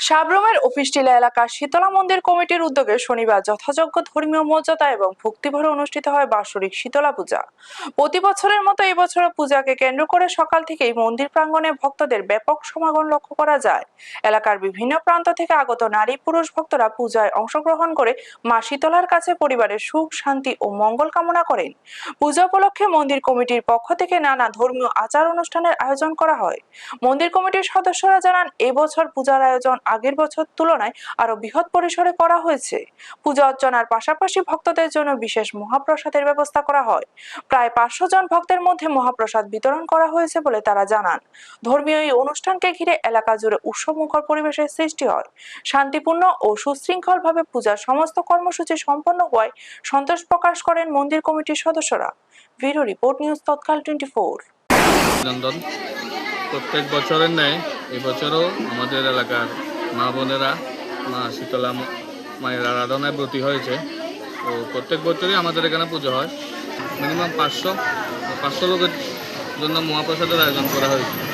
সাবরুমের অফিসটিলা এলাকার শীতলা মন্দির কমিটির উদ্যোগে শনিবার যথাযোগ্য ধর্মীয় মর্যাদা এবং ভক্তিভরে অনুষ্ঠিত হয় বাৎসরিক শীতলা পূজা। প্রতি বছরের মতো এই বছর পূজাকে কেন্দ্র করে সকাল থেকেই মন্দির প্রাঙ্গণে ভক্তদের ব্যাপক সমাগম লক্ষ্য করা যায়। এলাকার বিভিন্ন প্রান্ত থেকে আগত নারী পুরুষ ভক্তরা পূজায় অংশগ্রহণ করে মা শীতলার কাছে পরিবারের সুখ শান্তি ও মঙ্গল কামনা করেন। পূজা উপলক্ষে মন্দির কমিটির পক্ষ থেকে নানা ধর্মীয় আচার অনুষ্ঠানের আয়োজন করা হয়। মন্দির কমিটির সদস্যরা জানান, এবছর পূজার আয়োজন আগের বছর তুলনায় আরো বৃহৎ পরিসরে করা হয়েছে। পূজা অর্চনার পাশাপাশি ভক্তদের জন্য বিশেষ মহাপ্রসাদের ব্যবস্থা করা হয়। প্রায় 500 জন ভক্তের মধ্যে মহাপ্রসাদ বিতরণ করা হয়েছে বলে তারা জানান। ধর্মীয় এই অনুষ্ঠানকে ঘিরে এলাকা জুড়ে উৎসবমুখর পরিবেশের সৃষ্টি হয়। শান্তিপূর্ণ ও সুশৃঙ্খলভাবে পূজার সমস্ত কর্মসূচি সম্পন্ন হওয়ায় সন্তোষ প্রকাশ করেন মন্দির কমিটির সদস্যরা। ব্যুরো রিপোর্ট, নিউজ তৎকাল 24। প্রত্যেক বছরের ন্যায় এবছরও আমাদের এলাকার মা বোনেরা মা শীতলা মায়ের আরাধনায় ব্রতী হয়েছে। তো প্রত্যেক বছরই আমাদের এখানে পুজো হয়। মিনিমাম 500 লোকের জন্য মহাপ্রসাদের আয়োজন করা হয়েছে।